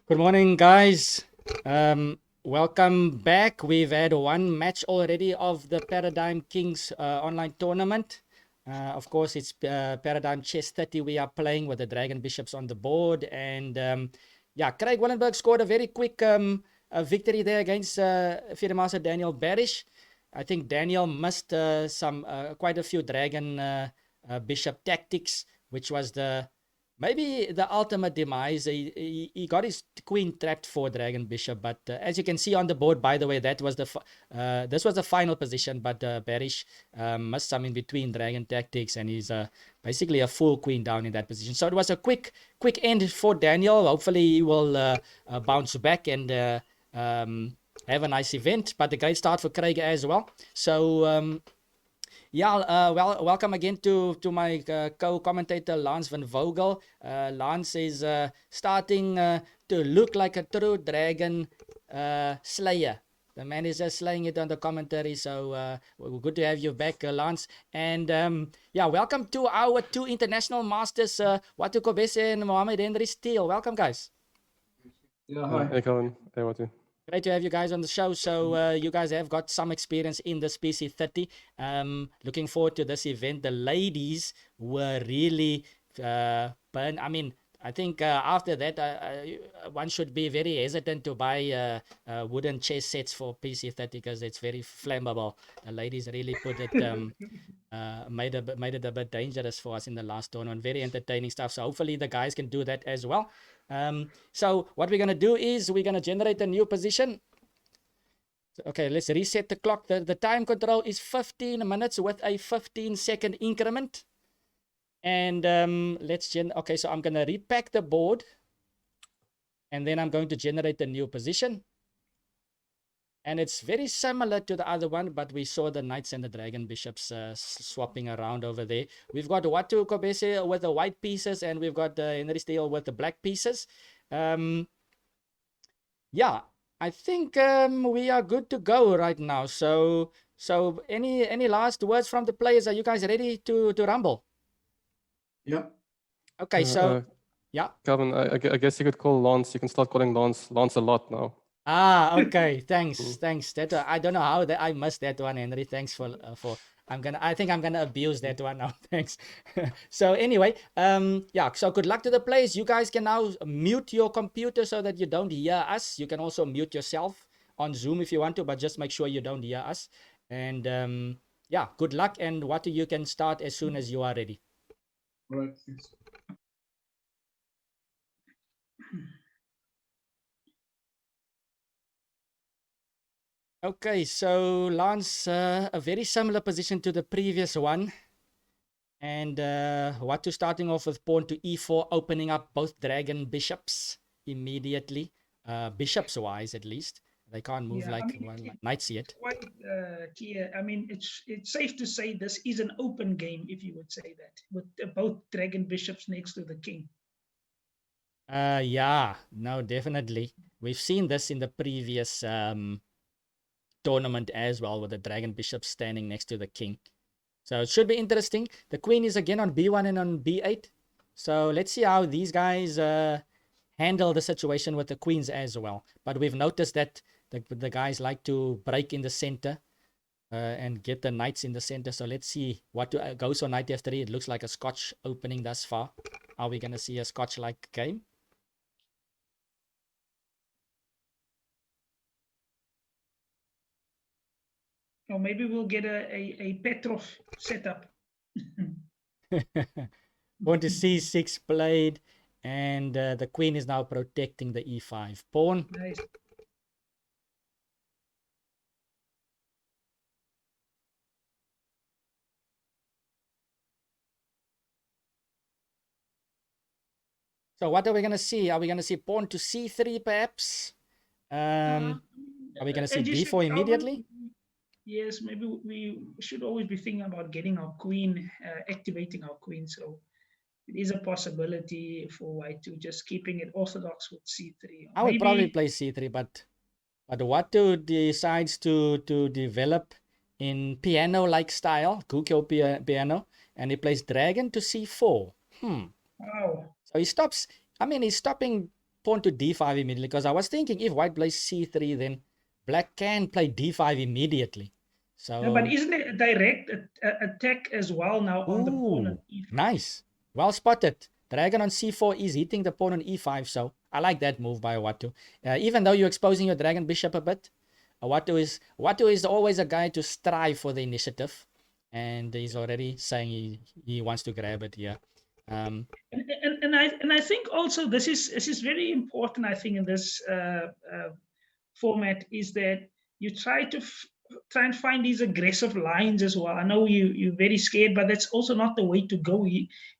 Good morning, guys. Welcome back. We've had one match already of the Paradigm Kings online tournament. Of course, it's Paradigm Chess 30 we are playing with the Dragon Bishops on the board. And yeah, Craig Wallenberg scored a very quick victory there against FIDE Master Daniel Barish. I think Daniel missed quite a few Dragon Bishop tactics, which was maybe the ultimate demise. He got his queen trapped for Dragon Bishop, but as you can see on the board, by the way, that was this was the final position, but Barish missed some in between Dragon tactics, and he's basically a full queen down in that position. So it was a quick end for Daniel. Hopefully he will bounce back and have a nice event, but a great start for Craig as well. So yeah, welcome again to my co-commentator Lance van Vogel. Lance is starting to look like a true dragon slayer. The man is just slaying it on the commentary, so good to have you back, Lance. And yeah, welcome to our two international masters, Watu Kobese and Mohamed Henry Steele. Welcome, guys. Yeah, hi. Hey, Colin. Hey, Watu. Great to have you guys on the show. So you guys have got some experience in this PC30. Looking forward to this event. The ladies were really burned. I mean, I think after that, one should be very hesitant to buy wooden chess sets for PC30 because it's very flammable. The ladies really put it, made it a bit dangerous for us in the last tournament. Very entertaining stuff. So hopefully the guys can do that as well. So what we're going to do is we're going to generate a new position. Okay, let's reset the clock. The time control is 15 minutes with a 15-second increment. And okay, so I'm going to repack the board. And then I'm going to generate a new position. And it's very similar to the other one, but we saw the knights and the dragon bishops swapping around over there. We've got Watu Kobese with the white pieces, and we've got Henry Steele with the black pieces. Yeah, I think we are good to go right now. So any last words from the players? Are you guys ready to rumble? Yeah. Okay, so yeah. Calvin, I guess you could call Lance. You can start calling Lance a lot now. Okay. Thanks. That I don't know how that I missed that one, Henry. Thanks for. I think I'm gonna abuse that one now. Thanks. So anyway, yeah. So good luck to the players. You guys can now mute your computer so that you don't hear us. You can also mute yourself on Zoom if you want to, but just make sure you don't hear us. And yeah, good luck. And Watu, you can start as soon as you are ready. All right. Thanks. Okay, so Lance, a very similar position to the previous one. And Watu starting off with pawn to e4, opening up both dragon bishops immediately. Bishops-wise, at least. They can't move knights yet. Quite clear. I mean, it's safe to say this is an open game, if you would say that, with both dragon bishops next to the king. Yeah, no, definitely. We've seen this in the previous tournament as well, with the dragon bishop standing next to the king. So it should be interesting. The queen is again on b1 and on b8. So let's see how these guys handle the situation with the queens as well. But we've noticed that the guys like to break in the center and get the knights in the center. So let's see what goes on knight f3. It looks like a Scotch opening thus far. Are we going to see a Scotch-like game? Or maybe we'll get a Petrov setup. Pawn to c6 played, and the queen is now protecting the e5 pawn. Nice. So what are we going to see? Are we going to see pawn to c3 perhaps? Are we going to see d4 immediately? Yes, maybe we should always be thinking about getting our queen, activating our queen. So it is a possibility for Watu just keeping it orthodox with c3. I would probably play c3, but Watu decides to develop in piano-like style, Kukyo piano, and he plays dragon to c4. Wow. So he stops. I mean, he's stopping pawn to d5 immediately, because I was thinking if white plays c3, then black can play d5 immediately. No, but So, isn't it a direct attack as well now on the pawn on ooh, e5? nice. Well spotted. Dragon on c4 is hitting the pawn on e5, so I like that move by Watu. Even though you're exposing your dragon bishop a bit, Watu is always a guy to strive for the initiative, and he's already saying he wants to grab it here. And I think also this is very important. I think in this format is that you try and find these aggressive lines as well. I know you're very scared, but that's also not the way to go.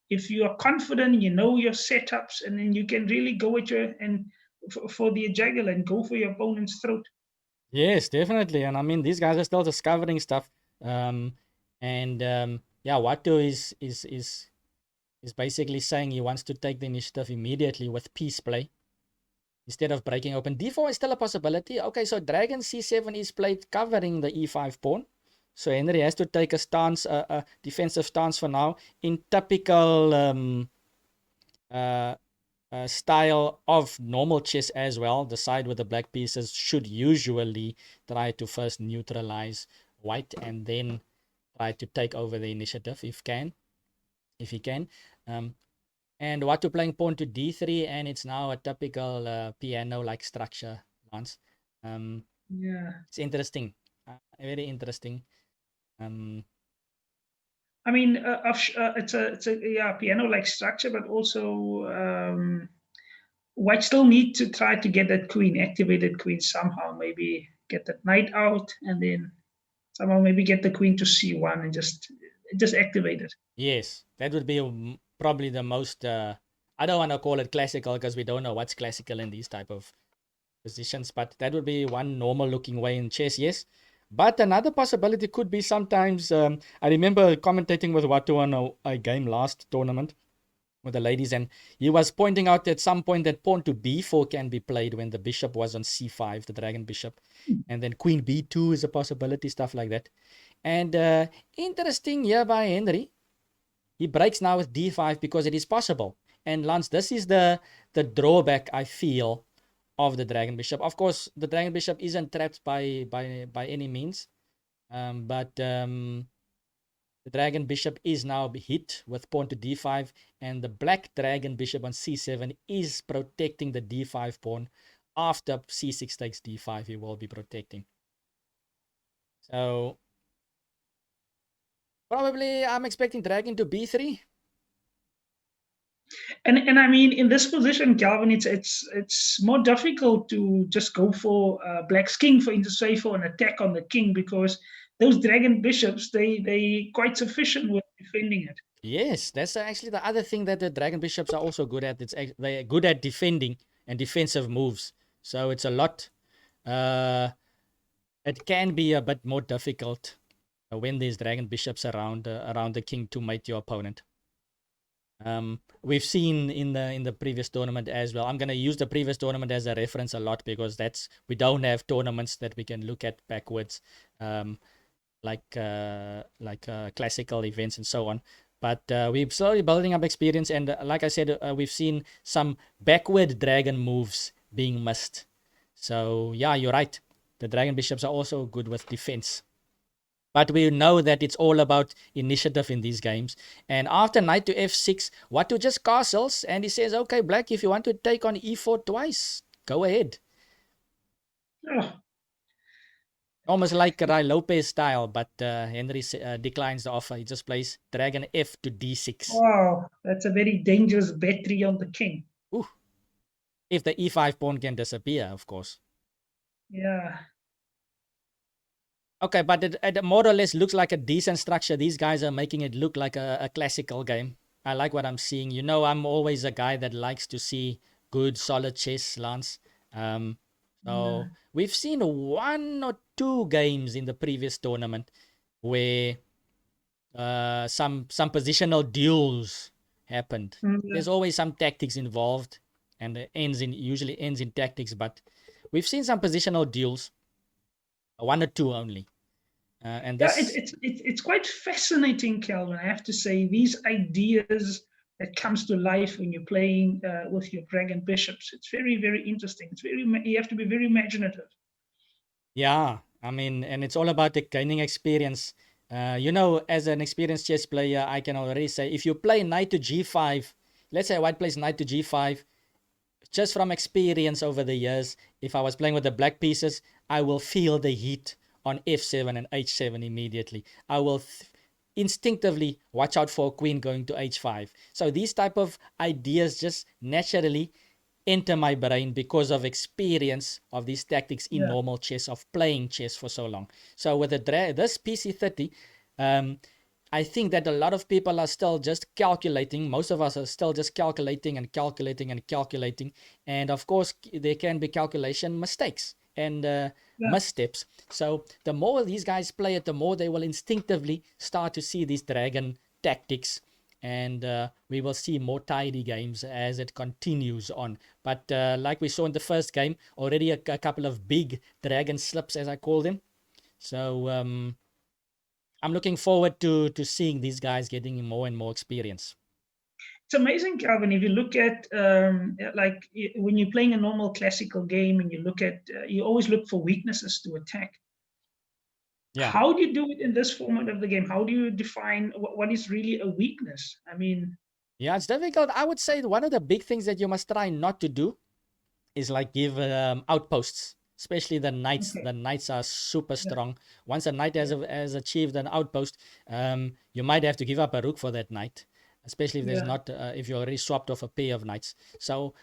If you are confident, you know your setups, and then you can really go at your and for the jugular and go for your opponent's throat. Yes, definitely. And I mean, these guys are still discovering stuff. Yeah, Watu is basically saying he wants to take the initiative immediately with piece play instead of breaking open. D4 is still a possibility. Okay, so dragon c7 is played covering the e5 pawn. So Henry has to take a stance, a defensive stance for now, in typical style of normal chess as well. The side with the black pieces should usually try to first neutralize white and then try to take over the initiative if he can. And Watu playing pawn to d3, and it's now a typical piano-like structure, Lance. Yeah, It's interesting, very interesting. I mean, it's a piano-like structure, but also white still need to try to get that queen, activated queen somehow. Maybe get that knight out, and then somehow maybe get the queen to c1 and just activate it. Yes, that would be probably the most. I don't want to call it classical because we don't know what's classical in these type of positions, but that would be one normal looking way in chess. Yes, but another possibility could be sometimes. I remember commentating with Watu on a game last tournament with the ladies, and he was pointing out at some point that pawn to b4 can be played when the bishop was on c5, the dragon bishop, and then queen b2 is a possibility, stuff like that. And interesting here by Henry, he breaks now with d5 because it is possible. And Lance, this is the drawback I feel of the dragon bishop. Of course, the dragon bishop isn't trapped by any means, but the dragon bishop is now hit with pawn to d5, and the black dragon bishop on c7 is protecting the d5 pawn. After c6 takes d5, he will be protecting. So probably I'm expecting dragon to b3. And I mean, in this position, Calvin, it's more difficult to just go for black's king, for instance, say for an attack on the king, because those dragon bishops they quite sufficient with defending it. Yes, that's actually the other thing that the dragon bishops are also good at. They're good at defending and defensive moves. So it's a lot. It can be a bit more difficult when there's dragon bishops around the king to mate your opponent. We've seen in the previous tournament as well. I'm gonna use the previous tournament as a reference a lot because we don't have tournaments that we can look at backwards, like classical events and so on. But we're slowly building up experience, and like I said, we've seen some backward dragon moves being missed. So yeah, you're right. The dragon bishops are also good with defense. But we know that it's all about initiative in these games. And after knight to f6, Watu just castles, and he says, okay, black, if you want to take on e4 twice, go ahead. Oh. Almost like Rai Lopez style, but Henry declines the offer. He just plays dragon f to d6. Wow, that's a very dangerous battery on the king. Ooh. If the e5 pawn can disappear, of course. Yeah. Okay, but it more or less looks like a decent structure. These guys are making it look like a classical game. I like what I'm seeing. You know, I'm always a guy that likes to see good, solid chess, Lance. So we've seen 1 or 2 games in the previous tournament where some positional duels happened. There's always some tactics involved, and it usually ends in tactics. But we've seen some positional duels. 1 or 2 only. And yeah, it's quite fascinating, Calvin. I have to say, these ideas that comes to life when you're playing with your dragon bishops. It's very, very interesting. It's you have to be very imaginative. Yeah, I mean, and it's all about the gaining experience. You know, as an experienced chess player, I can already say if you play knight to g5, let's say white plays knight to g5, just from experience over the years, if I was playing with the black pieces, I will feel the heat on f7 and h7 immediately. I will instinctively watch out for a queen going to h5. So these type of ideas just naturally enter my brain because of experience of these tactics in normal chess, of playing chess for so long. So with this PC30, I think that a lot of people are still just calculating. Most of us are still just calculating and calculating and calculating. And of course, there can be calculation mistakes and missteps. So the more these guys play it, the more they will instinctively start to see these dragon tactics. And we will see more tidy games as it continues on. But like we saw in the first game, already a couple of big dragon slips, as I call them. So I'm looking forward to seeing these guys getting more and more experience. It's amazing, Calvin. If you look at like when you're playing a normal classical game and you look at, you always look for weaknesses to attack. Yeah. How do you do it in this format of the game? How do you define what is really a weakness? I mean, yeah, it's difficult. I would say one of the big things that you must try not to do is like give outposts, especially the knights. Okay. The knights are super strong. Once a knight has achieved an outpost, you might have to give up a rook for that knight, especially if there's not if you already swapped off a pair of knights. So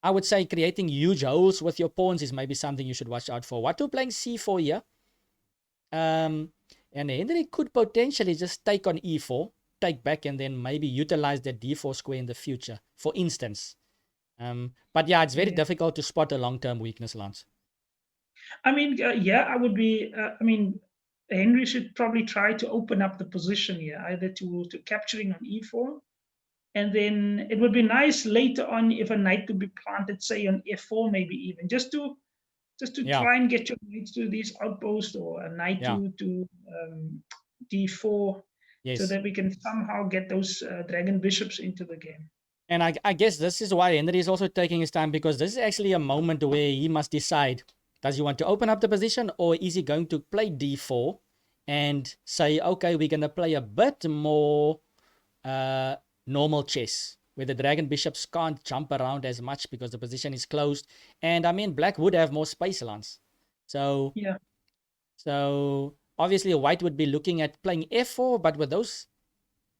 I would say creating huge holes with your pawns is maybe something you should watch out for. Watu playing c4 here. And Henry could potentially just take on e4, take back, and then maybe utilize the d4 square in the future, for instance. But yeah, it's very difficult to spot a long-term weakness, Lance. I mean, I would be. I mean, Henry should probably try to open up the position here, either to capturing on e4, and then it would be nice later on if a knight could be planted, say on f4, maybe even just to try and get your knights to these outposts, or a knight to d4, so that we can somehow get those dragon bishops into the game. And I guess this is why Henry is also taking his time, because this is actually a moment where he must decide, does he want to open up the position, or is he going to play d4 and say, okay, we're going to play a bit more normal chess, where the dragon bishops can't jump around as much because the position is closed. And I mean, black would have more space, Lance. So obviously white would be looking at playing f4, but with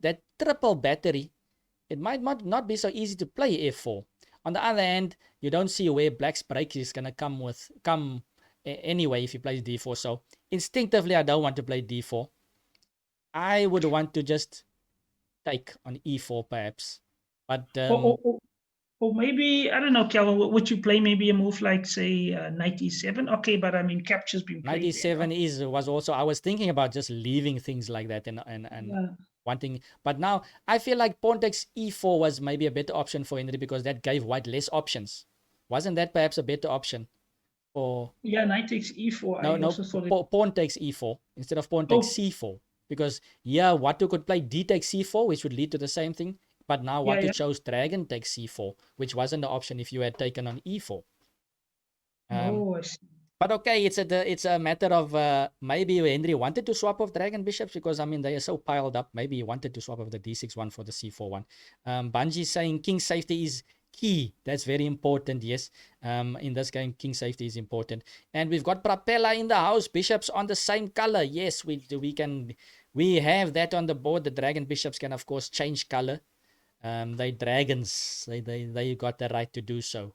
that triple battery, it might not be so easy to play f4. On the other hand, you don't see where black's break is going to come anyway if he plays d4. So instinctively, I don't want to play d4. I would want to just take on e4 perhaps. But or maybe, I don't know, Calvin, would you play maybe a move like, say, knight e7? Okay, but I mean, capture's been played. Knight e7 was also, I was thinking about just leaving things like that and wanting, but now I feel like pawn takes e4 was maybe a better option for Henry, because that gave white less options. Wasn't that perhaps a better option? Or knight takes e4. Pawn takes e4 instead of pawn takes c4, because Watu could play d takes c4, which would lead to the same thing. But now Watu chose dragon takes c4, which wasn't the option if you had taken on e4. I see. But okay, it's a matter of maybe Henry wanted to swap off dragon bishops, because I mean they are so piled up. Maybe he wanted to swap off the d6 one for the c4 one. Bungie saying king safety is key. That's very important. Yes, in this game, king safety is important. And we've got Propeller in the house. Bishops on the same color. Yes, we have that on the board. The dragon bishops can of course change color. They dragons. They got the right to do so.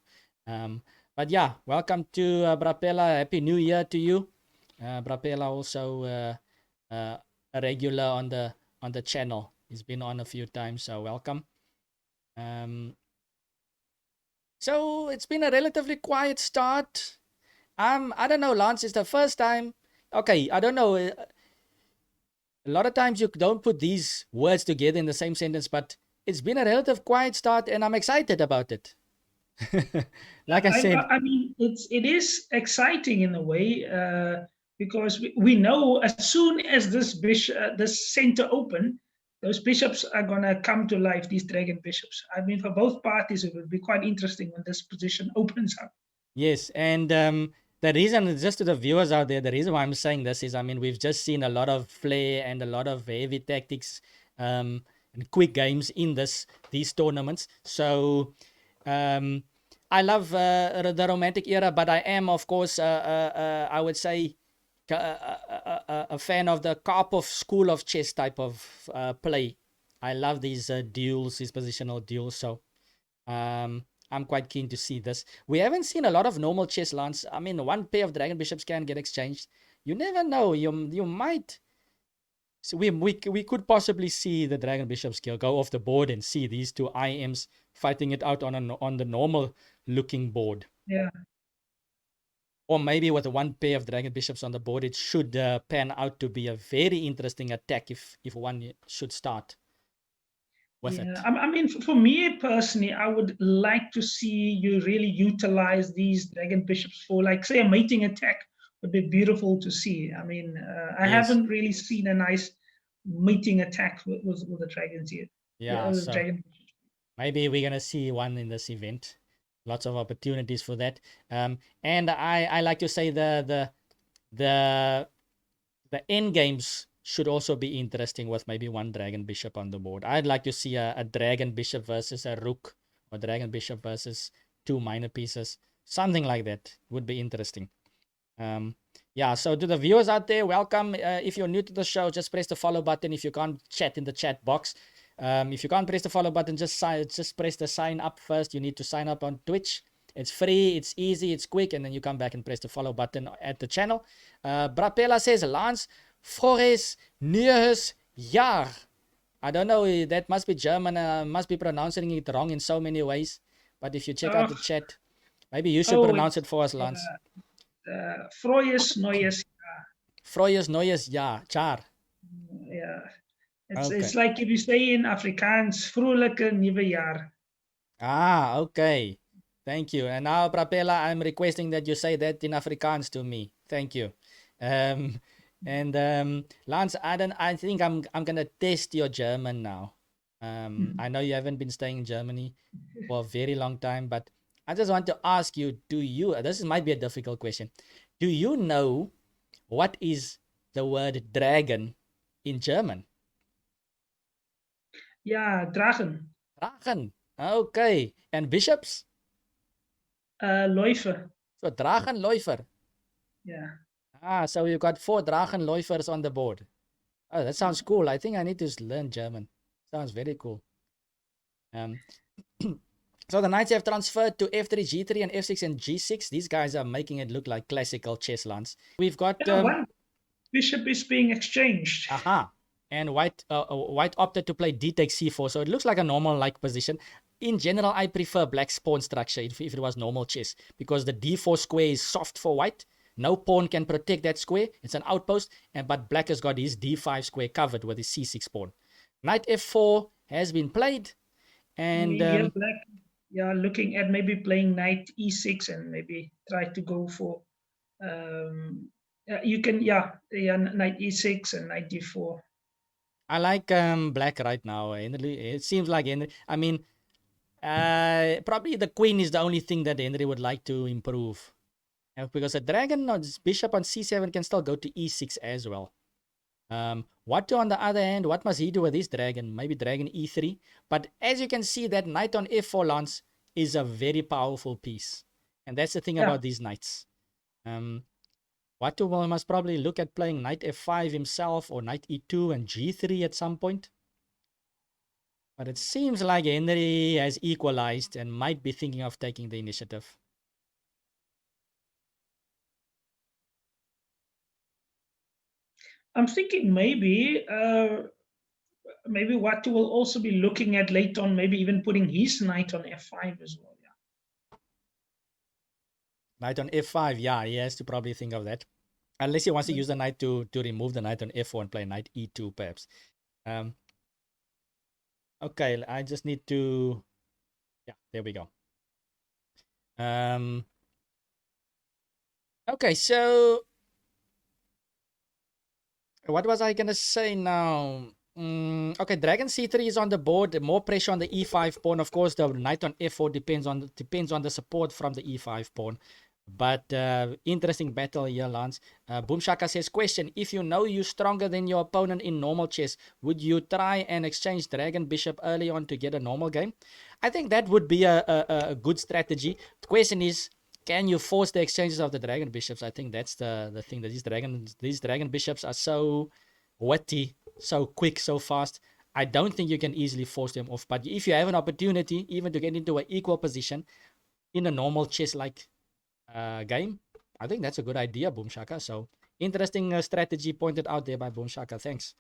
But yeah, welcome to Brapella. Happy New Year to you. Brapella also a regular on the channel. He's been on a few times, so welcome. So it's been a relatively quiet start. I don't know, Lance, it's the first time. Okay, I don't know. A lot of times you don't put these words together in the same sentence, but it's been a relative quiet start, and I'm excited about it. Like I said, I mean, it is exciting in a way, because we know as soon as this center open, those bishops are gonna come to life. These dragon bishops. I mean, for both parties, it would be quite interesting when this position opens up. Yes, and the reason, just to the viewers out there, the reason why I'm saying this is, I mean, we've just seen a lot of flair and a lot of heavy tactics and quick games in these tournaments. So I love the romantic era, but I am, of course, I would say, a fan of the Karpov school of chess type of play. I love these duels, these positional duels. So I'm quite keen to see this. We haven't seen a lot of normal chess lands. I mean, one pair of dragon bishops can get exchanged. You never know. You might. So we could possibly see the dragon bishop skill go off the board and see these two IMs fighting it out on the normal looking board. Yeah. Or maybe with one pair of dragon bishops on the board, it should pan out to be a very interesting attack if one should start with it. I mean, for me personally, I would like to see you really utilize these dragon bishops for, like, say, a mating attack would be beautiful to see. I mean, I Yes. haven't really seen a nice mating attack with the dragons yet. Yeah, The so dragon bishops. maybe we're gonna see one in this event. Lots of opportunities for that. And I like to say the end games should also be interesting with maybe one dragon bishop on the board. I'd like to see a dragon bishop versus a rook, or dragon bishop versus two minor pieces. Something like that would be interesting. Yeah, so to the viewers out there, welcome. If you're new to the show, just press the follow button. If you can't chat in the chat box, if you can't press the follow button, just press the sign up first. You need to sign up on Twitch. It's free, it's easy, it's quick, and then you come back and press the follow button at the channel. Brapela says, Lance, frohes neues Jahr. I don't know, that must be German. Must be pronouncing it wrong in so many ways. But if you check out the chat, maybe you should pronounce it for us, Lance. Frohes neues. Frohes neues Jahr. Yeah. Okay. It's like if you say in Afrikaans, vrolijke nieuwe jaar. Ah, okay. Thank you. And now, Prapela, I'm requesting that you say that in Afrikaans to me. Thank you. Lance, I think I'm gonna test your German now. I know you haven't been staying in Germany for a very long time, but I just want to ask you, this might be a difficult question. Do you know what is the word dragon in German? Yeah, dragon. Drachen. Okay. And bishops? Läufer. So Drachenläufer. Yeah. Ah, so you got 4 Drachenläufers on the board. Oh, that sounds cool. I think I need to learn German. Sounds very cool. So the knights have transferred to f3, g3, and f6 and g6. These guys are making it look like classical chess lands. We've got one bishop is being exchanged. Aha. And white opted to play d takes c4, so it looks like a normal like position. In general, I prefer black's pawn structure if it was normal chess, because the d4 square is soft for white. No pawn can protect that square. It's an outpost, but black has got his d5 square covered with his c6 pawn. Knight f4 has been played, and black, looking at maybe playing knight e6 and maybe try to go for you can knight e6 and knight d4. I like black right now. Henry, it seems like Henry. I mean, probably the queen is the only thing that Henry would like to improve, because a dragon or bishop on c7 can still go to e6 as well. Watu, on the other hand, what must he do with this dragon? Maybe dragon e3. But as you can see, that knight on f4 lance is a very powerful piece, and that's the thing about these knights. Watu must probably look at playing knight f5 himself, or knight e2 and g3 at some point. But it seems like Henry has equalized and might be thinking of taking the initiative. I'm thinking maybe Watu will also be looking at later on, maybe even putting his knight on f5 as well. Yeah. Knight on f5, yeah, he has to probably think of that. Unless he wants to use the knight to remove the knight on f4 and play knight e2, perhaps. Okay, I just need to... Yeah, there we go. Okay, so... What was I going to say now? Okay, dragon c3 is on the board. More pressure on the e5 pawn. Of course, the knight on f4 depends on the support from the e5 pawn. But interesting battle here, Lance. Boom Shaka says, question, if you know you're stronger than your opponent in normal chess, would you try and exchange dragon bishop early on to get a normal game? I think that would be a good strategy. The question is, can you force the exchanges of the dragon bishops? I think that's the thing, that these dragon bishops are so witty, so quick, so fast. I don't think you can easily force them off. But if you have an opportunity, even to get into an equal position in a normal chess-like game, I think that's a good idea, Boom Shaka. So interesting strategy pointed out there by Boom Shaka. Thanks.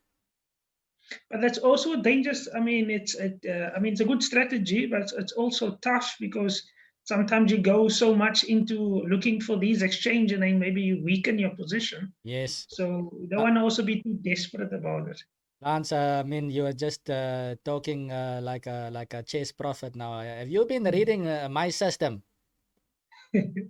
But that's also dangerous. I mean, it's a good strategy, but it's also tough because sometimes you go so much into looking for these exchange, and then maybe you weaken your position. Yes. So you don't want to also be too desperate about it. Lance, I mean, you are just talking like a chess prophet now. Have you been reading my system?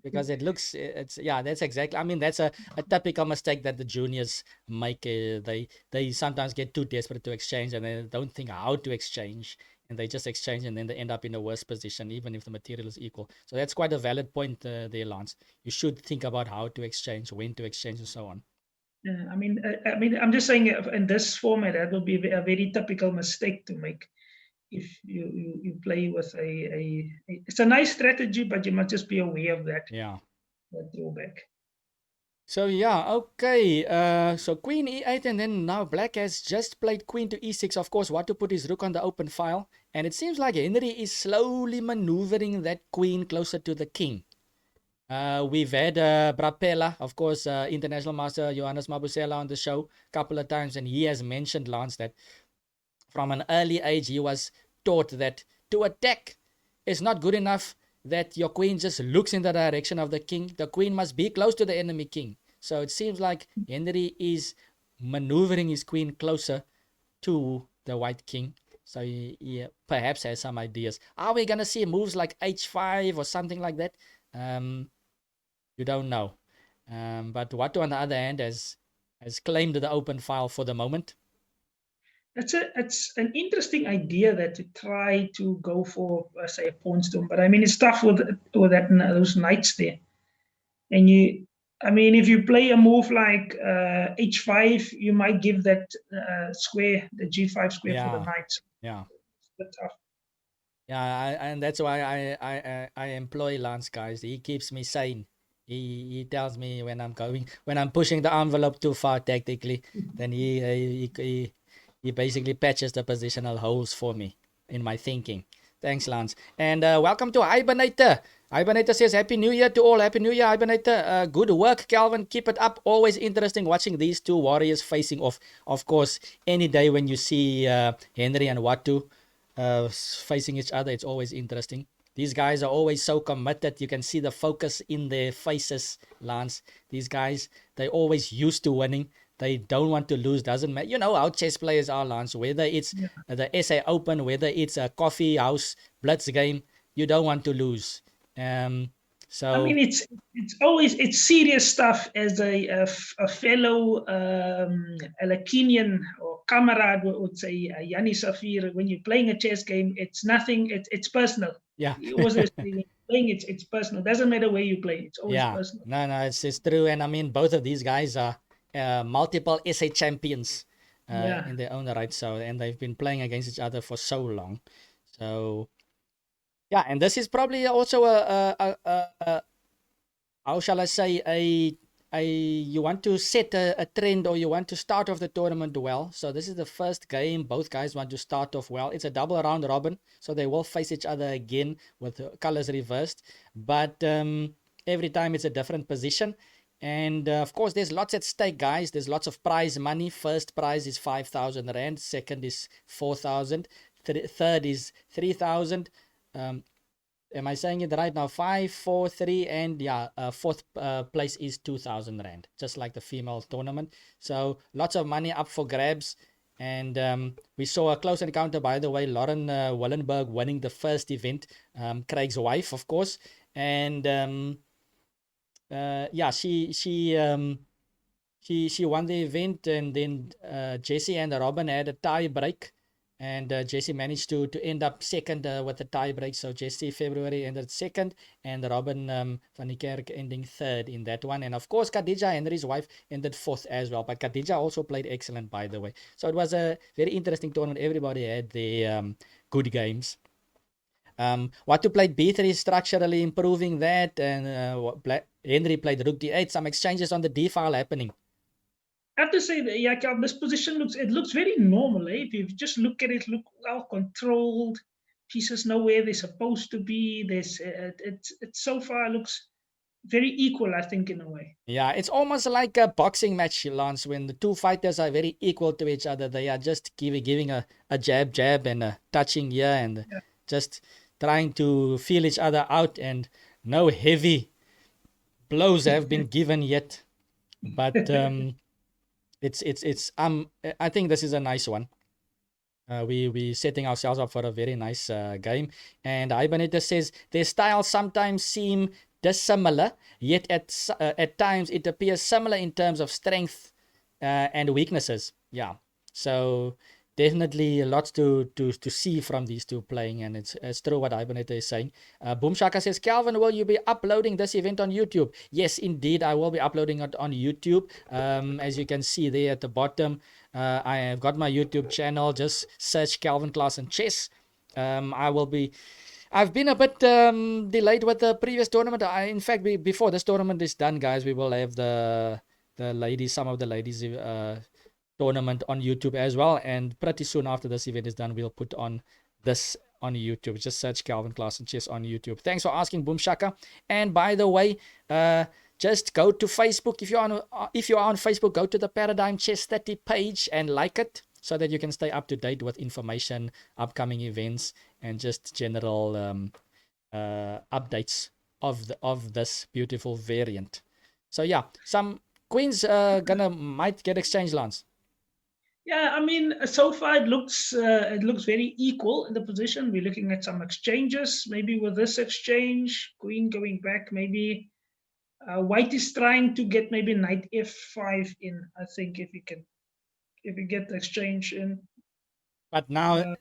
Because that's exactly, I mean, that's a typical mistake that the juniors make. They sometimes get too desperate to exchange, and they don't think how to exchange, and they just exchange, and then they end up in a worse position even if the material is equal. So that's quite a valid point there, Lance. You should think about how to exchange, when to exchange, and so on. Yeah, I mean, I'm just saying in this format that will be a very typical mistake to make if you play with it's a nice strategy, but you must just be aware of that. Yeah. That drawback. So yeah, okay. So queen e8, and then now black has just played queen to e6. Of course, Watu put his rook on the open file, and it seems like Henry is slowly maneuvering that queen closer to the king. We've had Brapella, of course, international master Johannes Mabusela on the show a couple of times, and he has mentioned, Lance, that from an early age he was taught that to attack is not good enough, that your queen just looks in the direction of the king. The queen must be close to the enemy king. So it seems like Henry is maneuvering his queen closer to the white king. So he perhaps has some ideas. Are we going to see moves like h5 or something like that? You don't know. But Watu, on the other hand, has claimed the open file for the moment. It's an interesting idea that to try to go for, say, a pawn storm. But I mean, it's tough with that those knights there. And if you play a move like h5, you might give that square, the g5 square for the knights. Yeah. It's a bit tough. Yeah, and that's why I employ Lance, guys. He keeps me sane. He tells me when I'm pushing the envelope too far tactically, then he basically patches the positional holes for me in my thinking. Thanks, Lance. And welcome to Hibernator. Hibernator says, Happy New Year to all. Happy New Year, Hibernator. Good work, Calvin. Keep it up. Always interesting watching these two warriors facing off. Of course, any day when you see Henry and Watu facing each other, it's always interesting. These guys are always so committed. You can see the focus in their faces, Lance. These guys, they always used to winning. They don't want to lose. Doesn't matter. You know how chess players are, Lance. Whether it's the SA Open, whether it's a coffee house blitz game, you don't want to lose. So I mean, it's always serious stuff. As a fellow Alakinian or comrade would say, Yanni Safir, when you're playing a chess game, it's nothing. It's personal. Yeah. You always playing it's personal. Doesn't matter where you play. It's always personal. No, it's true. And I mean, both of these guys are multiple SA champions in their own right. So, and they've been playing against each other for so long. So, yeah, and this is probably also a how shall I say, you want to set a trend, or you want to start off the tournament well. So this is the first game. Both guys want to start off well. It's a double round robin, so they will face each other again with colors reversed. But every time it's a different position. And of course, there's lots at stake, guys. There's lots of prize money. First prize is 5,000 Rand. Second is 4,000. Third is 3,000. Am I saying it right now? 5, 4, 3, and fourth place is 2,000 Rand, just like the female tournament. So lots of money up for grabs. And we saw a close encounter, by the way, Lauren Wallenberg winning the first event, Craig's wife, of course. And she she won the event, and then Jessie and Robin had a tie break, and Jessie managed to end up second with the tie break. So Jessie February ended second, and Robin van die Kerk ending third in that one. And of course, Khadija, Henry's wife, ended fourth as well. But Khadija also played excellent, by the way. So it was a very interesting tournament. Everybody had their good games. Watu played B3, structurally improving that, and Henry played Rook D8. Some exchanges on the D file happening. I have to say that this position looks very normal. If you just look at it, look well controlled. Pieces know where they're supposed to be. There's it so far looks very equal, I think, in a way. Yeah, it's almost like a boxing match, Lance, when the two fighters are very equal to each other. They are just giving a jab, and a touching here, and just trying to feel each other out, and no heavy blows have been given yet. But it's I think this is a nice one. We setting ourselves up for a very nice game. And Ibaneta says their styles sometimes seem dissimilar, yet at times it appears similar in terms of strength and weaknesses. Yeah, so definitely lots to see from these two playing, and it's true what Ibaneta is saying. Boom Shaka says, Calvin, will you be uploading this event on YouTube? Yes, indeed, I will be uploading it on YouTube. As you can see there at the bottom, I have got my YouTube channel. Just search Calvin Klaasen Chess. I've been a bit delayed with the previous tournament. In fact, before this tournament is done, guys, we will have the ladies, some of the ladies tournament on YouTube as well. And pretty soon after this event is done, we'll put on this on YouTube. Just search Calvin Klaasen Chess on YouTube. Thanks for asking, Boom Shaka. And by the way, just go to Facebook. If you are on Facebook, go to the Paradigm Chess 30 page and like it, so that you can stay up to date with information, upcoming events, and just general updates of this beautiful variant. So yeah, some queens might get exchanged, Lance. Yeah, I mean, so far it looks very equal in the position. We're looking at some exchanges. Maybe with this exchange, queen going back, maybe white is trying to get maybe knight f5 in. I think if we get the exchange in. But now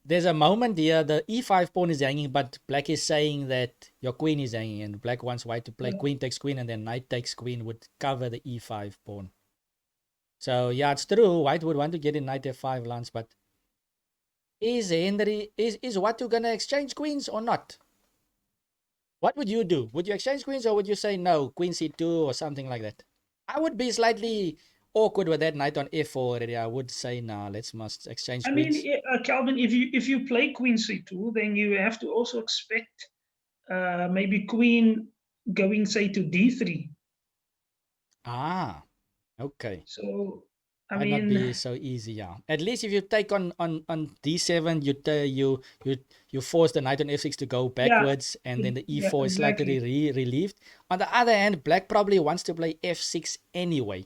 there's a moment here, the e5 pawn is hanging, but black is saying that your queen is hanging, and black wants white to play queen takes queen, and then knight takes queen would cover the e5 pawn. So yeah, it's true. White would want to get in knight f5, Lance, but is Watu gonna exchange queens or not? What would you do? Would you exchange queens, or would you say no, queen c2 or something like that? I would be slightly awkward with that knight on f4 already. I would say nah, must exchange queens. I mean, Calvin, if you play queen c2, then you have to also expect maybe queen going, say, to d3. Ah, okay. So I Might mean, not be so easy, yeah. At least if you take on d7, you force the knight on f6 to go backwards, and then the e4 is slightly relieved. On the other hand, black probably wants to play f6 anyway,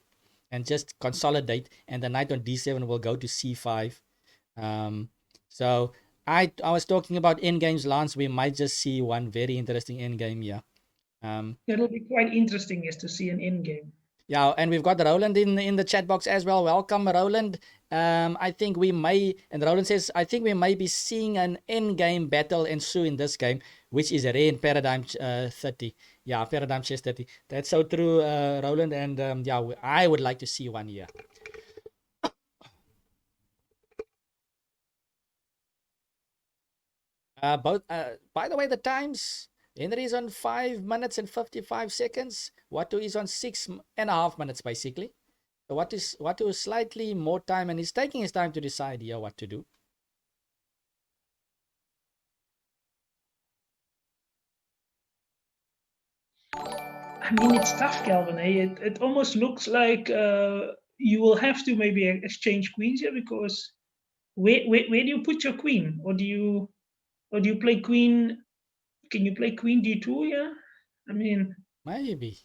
and just consolidate, and the knight on d7 will go to c5. So I was talking about endgames, Lance. We might just see one very interesting endgame here. it'll be quite interesting, yes, to see an endgame. Yeah, and we've got Roland in the chat box as well. Welcome, Roland. I think we may, and Roland says, I think we may be seeing an endgame battle ensue in this game, which is rare in Paradigm 30. Yeah, Paradigm Chess 30. That's so true, Roland. And yeah, I would like to see one here. By the way, the times. Henry is on 5 minutes and 55 seconds. Watu is on 6.5 minutes, basically. So Watu is slightly more time, and he's taking his time to decide here what to do. I mean, it's tough, Calvin. It almost looks like you will have to maybe exchange queens here, because where do you put your queen, or do you play queen? Can you play queen d2 here? I mean, maybe.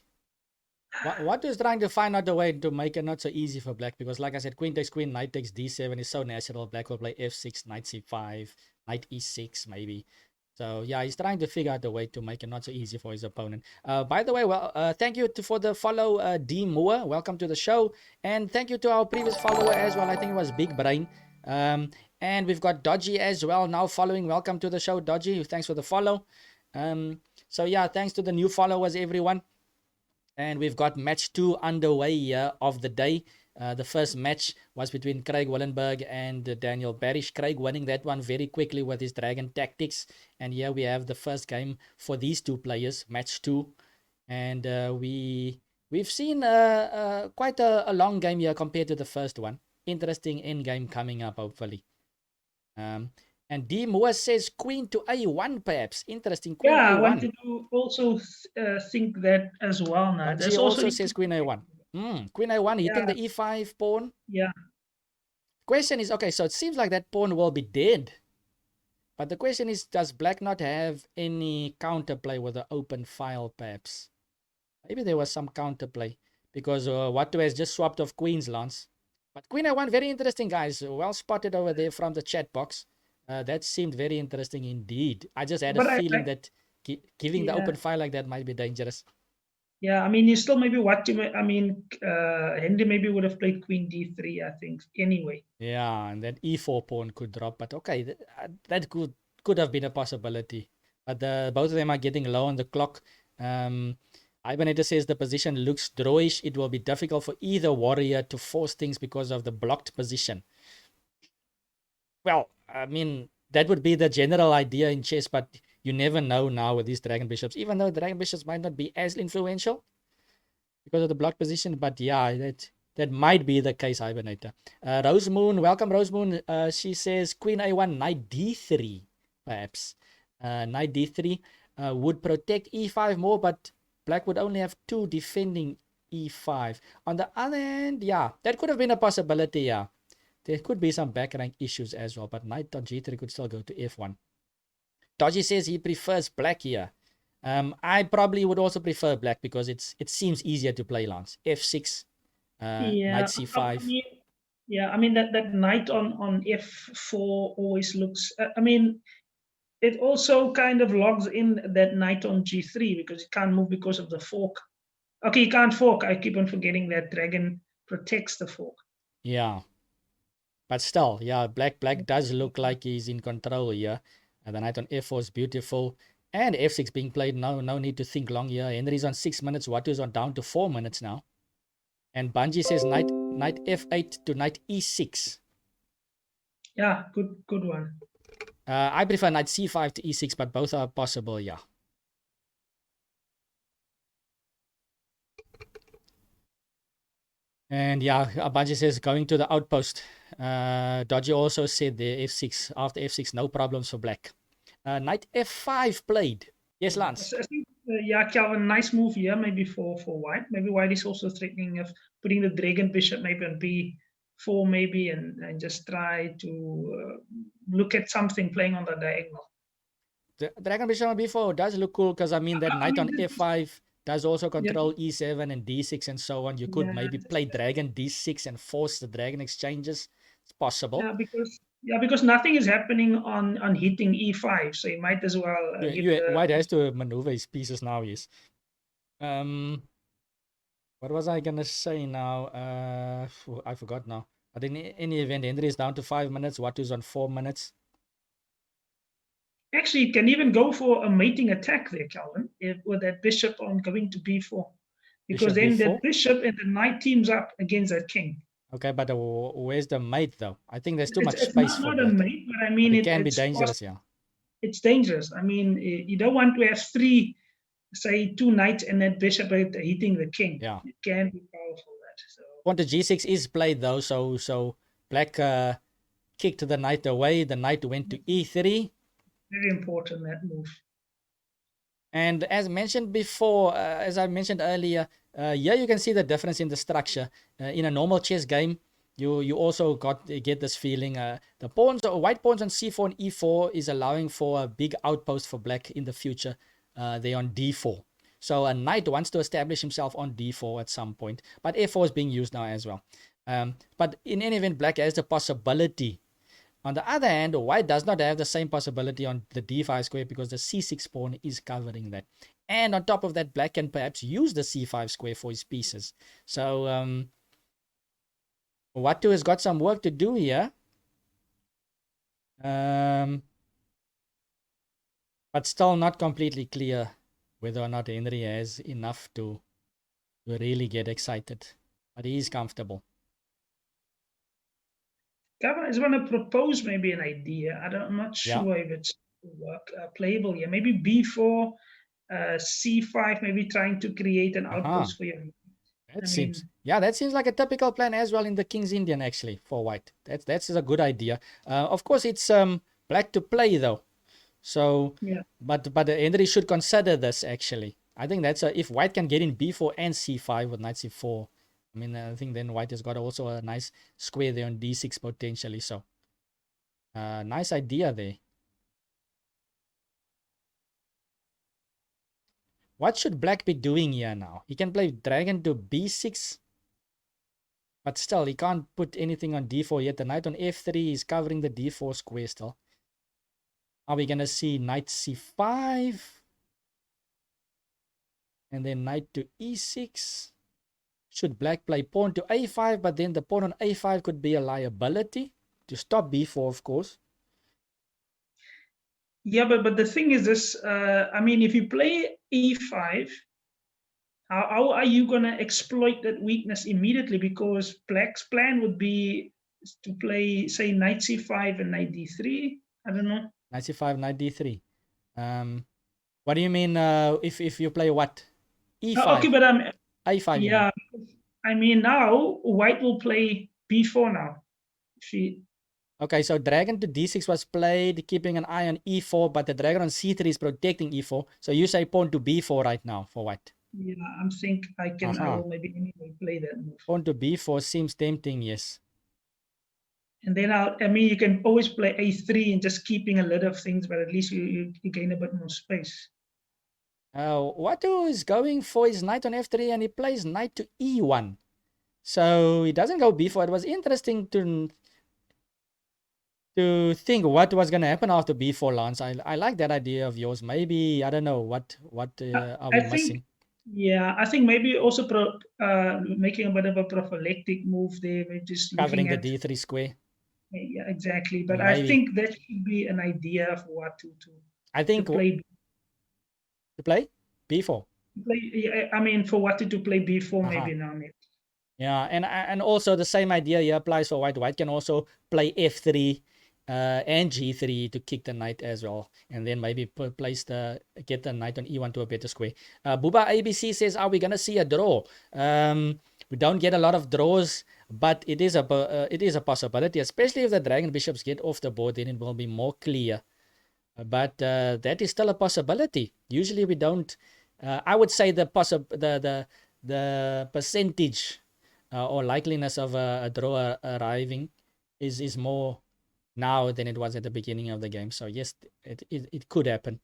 Watu is trying to find out a way to make it not so easy for black, because like I said, queen takes queen, knight takes d7 is so natural. Black will play f6, knight c5, knight e6 maybe. So yeah, he's trying to figure out a way to make it not so easy for his opponent. By the way, thank you for the follow, D Moore. Welcome to the show, and thank you to our previous follower as well. I think it was Big Brain. And we've got Dodgy as well now following. Welcome to the show, Dodgy. Thanks for the follow. So yeah, thanks to the new followers, everyone. And we've got match 2 underway here of the day. The first match was between Craig Willenberg and Daniel Barish. Craig winning that one very quickly with his Dragon Tactics. And here we have the first game for these two players, match 2. And we've seen quite a long game here compared to the first one. Interesting end game coming up, hopefully. And D. Moore says Queen to A1, perhaps. Interesting. Queen Yeah, A1. I wanted to also think that as well. Now, But there's she also also says Queen A1. Queen A1 hitting Yeah. the E5 pawn. yeah, Question is, okay, so it seems like that pawn will be dead. But the question is, does Black not have any counterplay with the open file, perhaps? Maybe there was some counterplay because Watu has just swapped off Queen's lance. But Queen A1, very interesting, guys. Well spotted over there from the chat box. That seemed very interesting indeed. I just had But a I- feeling I- that giving the Yeah. open file like that might be dangerous. yeah. I mean, you still maybe Henry maybe would have played Queen D3, I think. Anyway, Yeah, and then E4 pawn could drop. But okay, that could have been a possibility. But both of them are getting low on the clock. Ibaneta says the position looks drawish. It will be difficult for either warrior to force things because of the blocked position. Well, I mean, that would be the general idea in chess, but you never know now with these Dragon Bishops, even though Dragon Bishops might not be as influential because of the block position. But yeah, that might be the case, Ibaneta. Rose Moon, welcome, Rose Moon. She says Queen A1, Knight D3, perhaps. Knight D3 would protect E5 more, but Black would only have 2 defending E5. On the other hand, yeah, that could have been a possibility, yeah. There could be some back rank issues as well, but Knight on G3 could still go to F1. Dodgy says he prefers Black here. I probably would also prefer Black because it seems easier to play lance. F6, Knight C5. I mean that knight on F4 always looks. I mean, it also kind of logs in that knight on G3 because it can't move because of the fork. Okay, you can't fork. I keep on forgetting that dragon protects the fork. Yeah. But still, yeah, Black does look like he's in control here. And the knight on F4 is beautiful. And F6 being played, no need to think long here. Henry's on 6 minutes, Watu's on down to 4 minutes now. And Bungie says knight F8 to knight E6. Yeah, good one. I prefer knight C5 to E6, but both are possible, yeah. And yeah, Bungie says going to the outpost. Dodgy also said the F6, after F6, no problems for Black. Knight F5 played. Yes, Lance. I think, Calvin, nice move here, maybe for White. Maybe White is also threatening of putting the Dragon Bishop maybe on B4 maybe and just try to look at something playing on the diagonal. The Dragon Bishop on B4 does look cool because, I mean, that knight on F5 does also control E7 and D6 and so on. You could maybe play Dragon D6 and force the Dragon exchanges. It's possible. Because nothing is happening on hitting E5, so you might as well. White has to maneuver his pieces now. Yes. What was I gonna say now? I forgot now. But in any event, Henry is down to 5 minutes. Watu's on 4 minutes. Actually, you can even go for a mating attack there, Calvin, with that bishop on going to B4, because then the bishop and the knight teams up against that king. Okay, but where's the mate though? I think there's too much space for not that. a mate, but I mean, it can be dangerous, yeah. It's dangerous. I mean, you don't want to have 3, say 2 knights and that bishop hitting the king. Yeah, it can be powerful. So pawn to G6 is played though, so Black kicked the knight away. The knight went to E3. Very important, that move. And as mentioned before, as I mentioned earlier, here you can see the difference in the structure. In a normal chess game, you also get this feeling. The white pawns on C4 and E4 is allowing for a big outpost for Black in the future. They're on D4. So a knight wants to establish himself on D4 at some point. But F4 is being used now as well. But in any event, Black has the possibility On the other hand, white does not have the same possibility on the d5 square because the c6 pawn is covering that. And on top of that, black can perhaps use the c5 square for his pieces. So Watu has got some work to do here. But still not completely clear whether or not Henry has enough to really get excited. But he is comfortable. Gavin, I just want to propose maybe an idea. I'm not sure if it's playable here. Maybe b4, c5, maybe trying to create an outpost for you. That seems like a typical plan as well in the King's Indian, actually, for white. That's a good idea. Of course, it's black to play though. So, yeah. But Henry should consider this actually. I think that's if white can get in b4 and c5 with knight c4. I mean, I think then white has got also a nice square there on d6 potentially. So, nice idea there. What should black be doing here now? He can play dragon to b6. But still, he can't put anything on d4 yet. The knight on f3 is covering the d4 square still. Are we going to see knight c5? And then knight to e6. Should black play pawn to a5? But then the pawn on a5 could be a liability to stop b4, of course. Yeah, but the thing is this, I mean, if you play e5, how are you going to exploit that weakness immediately? Because black's plan would be to play, say, knight c5 and knight d3. I don't know. Knight c5, knight d3. What do you mean if you play what? e5? Okay, but a5. Yeah, I mean, now white will play b4 now. Okay, so dragon to d6 was played, keeping an eye on e4, but the dragon on c3 is protecting e4. So you say pawn to b4 right now for white? Yeah, I'm thinking I will maybe anyway play that move. Pawn to b4 seems tempting, yes. And then I mean, you can always play a3 and just keeping a lot of things, but at least you gain a bit more space. Watu is going for his knight on f3 and he plays knight to e1. So he doesn't go b4. It was interesting to think what was going to happen after b4, Lance. I like that idea of yours. Maybe, I don't know, what are we missing? Yeah, I think maybe also making a bit of a prophylactic move there. Just covering the d3 square. Yeah, exactly. But maybe. I think that should be an idea for Watu to play b4. I mean, for Watu to play b4 maybe now. Yeah, and also the same idea here applies for white. White can also play f3 and g3 to kick the knight as well, and then maybe get the knight on e1 to a better square. Buba ABC says, are we gonna see a draw? We don't get a lot of draws, but it is a possibility, especially if the dragon bishops get off the board. Then it will be more clear. But that is still a possibility. Usually we don't. I would say the percentage or likeliness of a draw arriving is more now than it was at the beginning of the game. So yes, it could happen.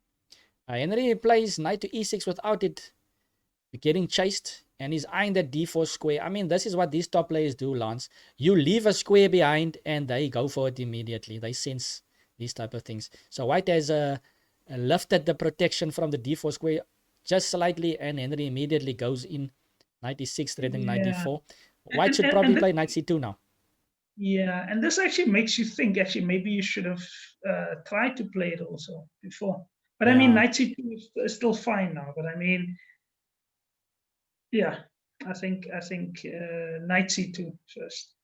Henry plays knight to e6 without it getting chased, and he's eyeing that d4 square. I mean, this is what these top players do, Lance. You leave a square behind and they go for it immediately. They sense these type of things. So white has lifted the protection from the d4 square just slightly, and Henry immediately goes in knight e6, threatening knight d4. White should probably play knight c2 now. Yeah, and this actually makes you think, actually, maybe you should have tried to play it also before. But I mean, knight c2 is still fine now. But I mean, yeah, I think knight c2 first.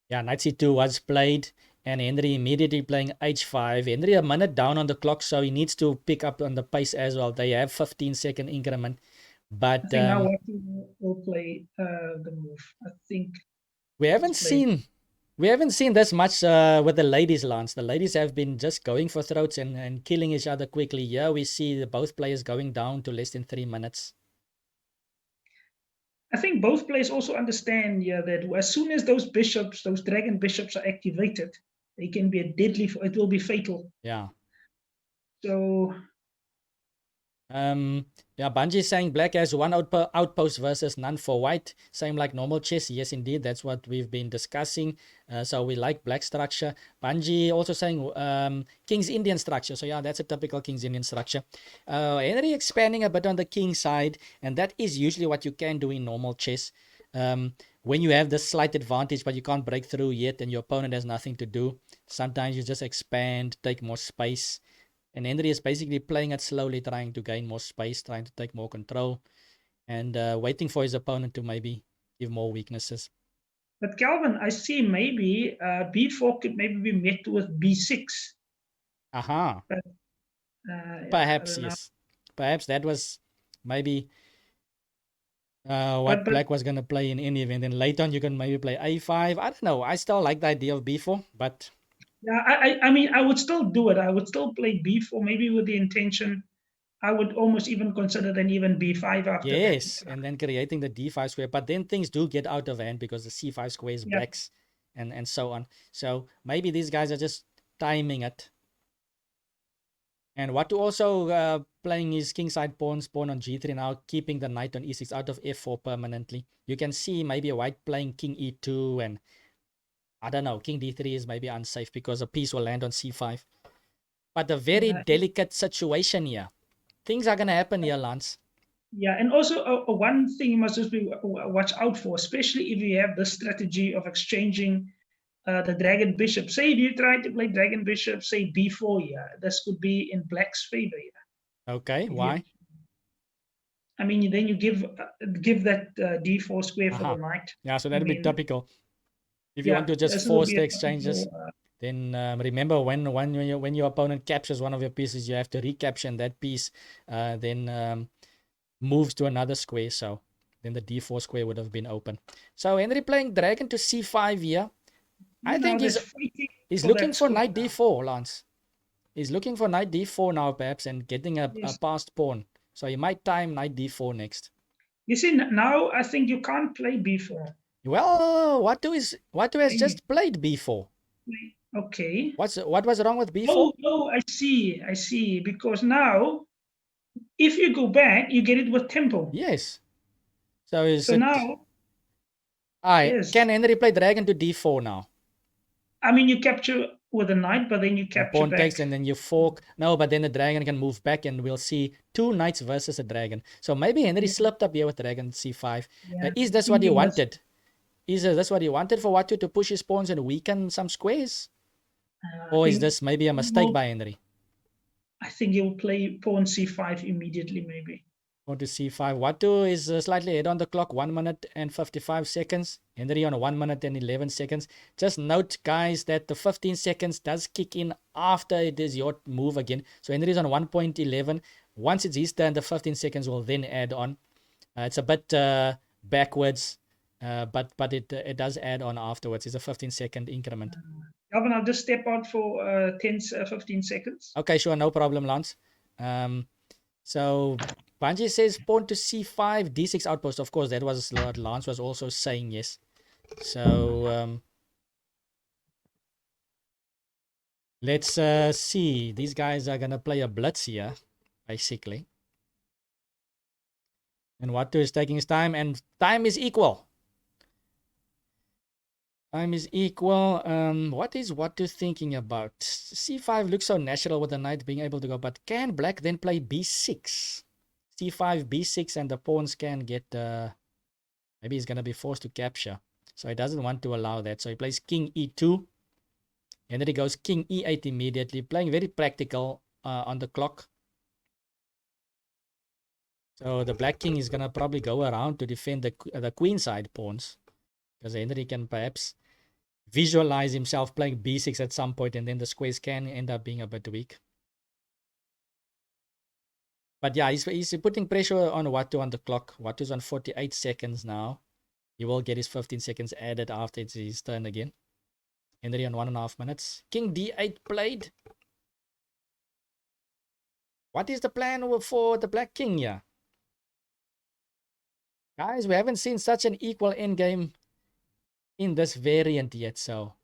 Yeah, knight c2 was played, and Henry immediately playing h5. Henry a minute down on the clock, so he needs to pick up on the pace as well. They have 15-second increment. But I think now Watu will play the move. I think we haven't seen this much with the ladies, Lance. The ladies have been just going for throats and killing each other quickly. Here we see both players going down to less than 3 minutes. I think both players also understand that as soon as those dragon bishops are activated, they can be it will be fatal. Yeah. So Yeah, Bungie is saying black has one outpost versus none for white. Same like normal chess. Yes, indeed. That's what we've been discussing. So we like black structure. Bungie also saying King's Indian structure. So yeah, that's a typical King's Indian structure. Henry expanding a bit on the king side. And that is usually what you can do in normal chess. When you have this slight advantage, but you can't break through yet and your opponent has nothing to do. Sometimes you just expand, take more space. And Henry is basically playing it slowly, trying to gain more space, trying to take more control, and waiting for his opponent to maybe give more weaknesses. But Calvin, I see maybe b4 could maybe be met with b6. Aha. But, yeah, Perhaps, I don't know. yes. Perhaps that was maybe what black was going to play in any event. And later on, you can maybe play a5. I don't know. I still like the idea of b4, but... Yeah, I mean, I would still do it. I would still play b4, maybe with the intention. I would almost even consider then even b5 after yes, that. and then creating the d5 square. But then things do get out of hand because the c5 square is blacks and so on. So maybe these guys are just timing it. And Watu also playing his kingside pawn on g3 now, keeping the knight on e6 out of f4 permanently. You can see maybe a white playing king e2 and I don't know, king d3 is maybe unsafe because a piece will land on c5. But a very delicate situation here. Things are going to happen here, Lance. Yeah, and also one thing you must just be watch out for, especially if you have the strategy of exchanging the dragon bishop. Say if you try to play dragon bishop, say b4 here, this could be in black's favor here. Okay, why? I mean, then you give that d4 square for the knight. Yeah, so that'd be typical. If you want to just force the exchanges, then remember when your opponent captures one of your pieces, you have to recapture, and that piece then moves to another square. So then the d4 square would have been open. So Henry playing dragon to c5 here. I think he's looking for knight d4, Lance. He's looking for knight d4 now, perhaps, and getting a passed pawn. So he might time knight d4 next. You see, now I think you can't play b4. Well, Watu has just played b4. Okay. What was wrong with b4? Oh, I see. Because now, if you go back, you get it with tempo. Yes. So now... Can Henry play dragon to d4 now? I mean, you capture with a knight, but then you capture pawn back. takes and then you fork. No, but then the dragon can move back and we'll see two knights versus a dragon. So maybe Henry slipped up here with dragon c5. Yeah. Is this what he wanted? Is this what he wanted for Watu to push his pawns and weaken some squares? Or is this maybe a mistake by Henry? I think he'll play pawn c5 immediately, maybe. Pawn to c5. Watu is slightly ahead on the clock, 1 minute and 55 seconds. Henry on 1 minute and 11 seconds. Just note, guys, that the 15 seconds does kick in after it is your move again. So Henry is on 1.11. Once it's his turn, the 15 seconds will then add on. It's a bit backwards, but it does add on afterwards. It's a 15-second increment. Alvin, I'll just step out for 15 seconds. Okay, sure, no problem, Lance. So Bungie says pawn to c5, d6 outpost. Of course, that was what Lance was also saying, yes. So let's see. These guys are going to play a blitz here, basically. And Watu is taking his time, and time is equal. Time is equal. What is Watu thinking about? c5 looks so natural with the knight being able to go, but can black then play b6? c5, b6, and the pawns can get... maybe he's going to be forced to capture. So he doesn't want to allow that. So he plays king e2. And then he goes king e8 immediately. Playing very practical on the clock. So the black king is going to probably go around to defend the queenside pawns. Because Henry can perhaps visualize himself playing b6 at some point, and then the squares can end up being a bit weak. But yeah, he's putting pressure on Watu on the clock. Watu's on 48 seconds now. He will get his 15 seconds added after it's his turn again. Henry on 1.5 minutes. King d8 played. What is the plan for the black king here? Guys, we haven't seen such an equal endgame in this variant yet, so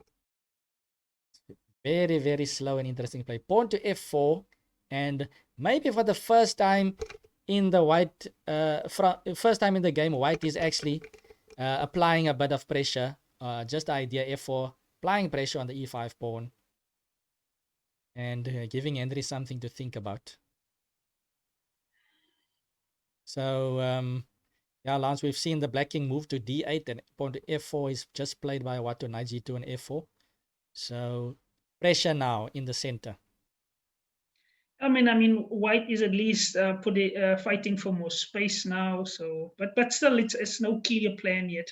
very, very slow and interesting play. Pawn to f4, and maybe for the first time in the white, first time in the game, white is actually applying a bit of pressure. Just the idea f4, applying pressure on the e5 pawn, and giving Henry something to think about. So, yeah, Lance, we've seen the black king move to d8 and pawn to f4 is just played by Watu, knight g2 and f4. So, pressure now in the center. I mean, white is at least fighting for more space now. So, but still, it's no clear plan yet.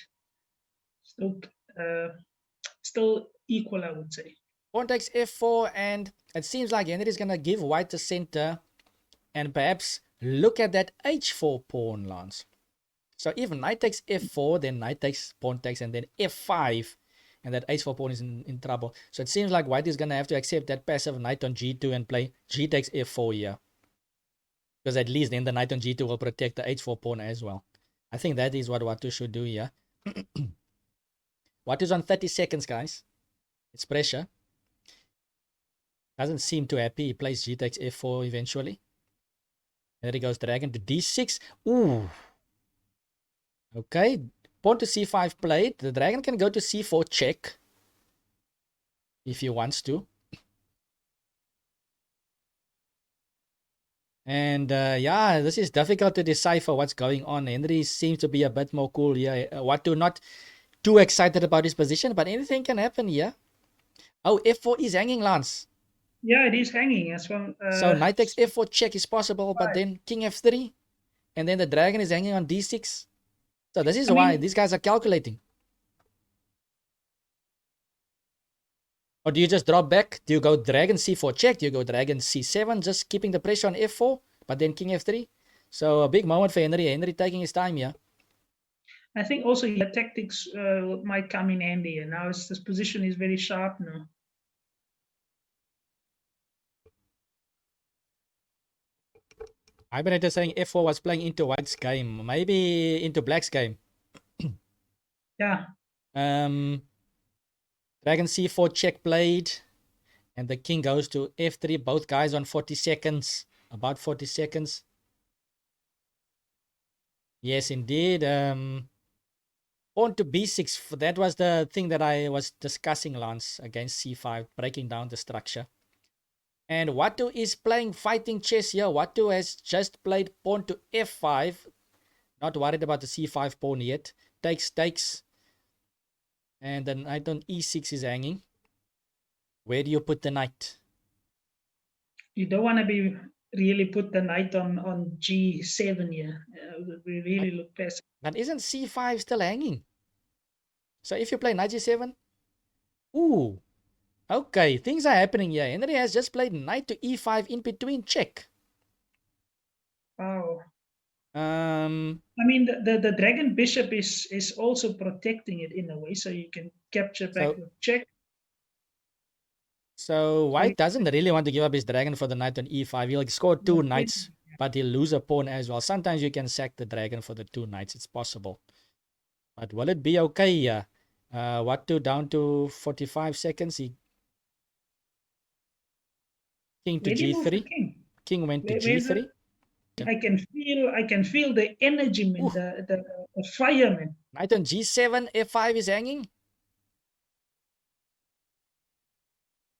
Still equal, I would say. Pawn takes f4, and it seems like Henry is gonna give white the center, and perhaps look at that h4 pawn, Lance. So if knight takes f4, then knight takes, pawn takes, and then f5, and that h4 pawn is in trouble. So it seems like white is gonna have to accept that passive knight on g2 and play g takes f4 here, because at least then the knight on g2 will protect the h4 pawn as well. I think that is what Watu should do here. Watu's on 30 seconds, guys. It's pressure. Doesn't seem too happy. He plays g takes f4 eventually. There he goes, dragon to d6. Ooh. Okay. Pawn to c5 played. The dragon can go to c4 check if he wants to. And yeah, this is difficult to decipher what's going on. Henry seems to be a bit more cool here. Watu not too excited about his position, but anything can happen here. Oh, f4 is hanging, Lance. Yeah, it is hanging as well. So knight takes f4 check is possible, but then king f3, and then the dragon is hanging on d6. So this is why these guys are calculating. Or do you just drop back? Do you go dragon c4 check? Do you go dragon c7, just keeping the pressure on f4, but then king f3? So a big moment for Henry. Henry taking his time here. I think also your tactics might come in handy. And now this position is very sharp now. Ivan is saying f4 was playing into white's game, maybe into black's game. Yeah. Dragon c4 check played, and the king goes to f3. Both guys on 40 seconds, about 40 seconds. Yes, indeed. Pawn to b6. That was the thing that I was discussing, Lance, against c5, breaking down the structure. And Watu is playing fighting chess here. Watu has just played pawn to f5. Not worried about the c5 pawn yet. Takes. And the knight on e6 is hanging. Where do you put the knight? You don't want to really put the knight on g7 here. We really look passive. But isn't c5 still hanging? So if you play knight g7, ooh, okay, things are happening here. Henry has just played knight to e5 in between check. Wow. I mean, the dragon bishop is also protecting it in a way, so you can capture back with check. So white doesn't really want to give up his dragon for the knight on e5. He'll score two knights, but he'll lose a pawn as well. Sometimes you can sack the dragon for the two knights. It's possible. But will it be okay here? Watu down to 45 seconds. King to g3. King went to g3. I can feel the energy, man, the fire, man. Knight on g7, f5 is hanging.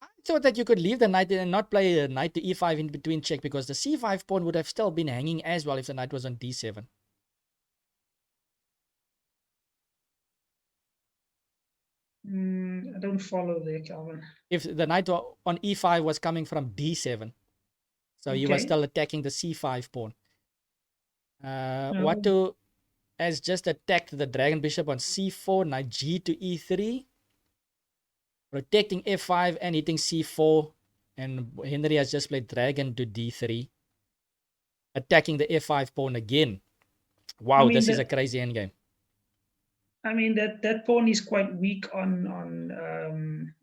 I thought that you could leave the knight and not play a knight to e5 in between check, because the c5 pawn would have still been hanging as well if the knight was on d7. I don't follow there, Calvin. If the knight on e5 was coming from d7, so he was still attacking the c5 pawn. Watu has just attacked the dragon bishop on c4, knight g to e3, protecting f5 and hitting c4, and Henry has just played dragon to d3, attacking the f5 pawn again. Wow, this is a crazy endgame. I mean, that pawn is quite weak on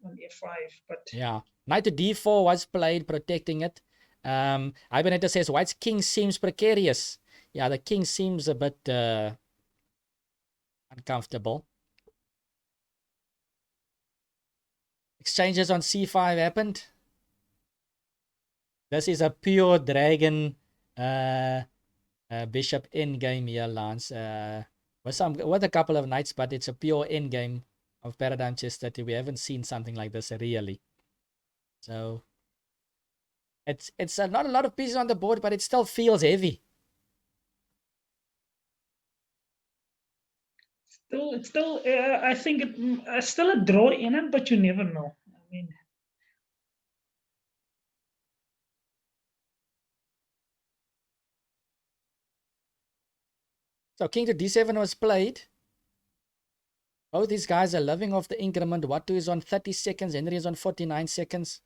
f5, but yeah, knight to d4 was played, protecting it. Ibaneta says white's king seems precarious. Yeah, the king seems a bit uncomfortable. Exchanges on c5 happened. This is a pure dragon bishop endgame here, Lance. With a couple of knights, but it's a pure endgame of Paradigm Chess 30. We haven't seen something like this really. So it's not a lot of pieces on the board, but it still feels heavy. Still, I think still a draw in it, but you never know. I mean, So king to d7 was played. Both these guys are living off the increment. Watu is on 30 seconds. Henry is on 49 seconds.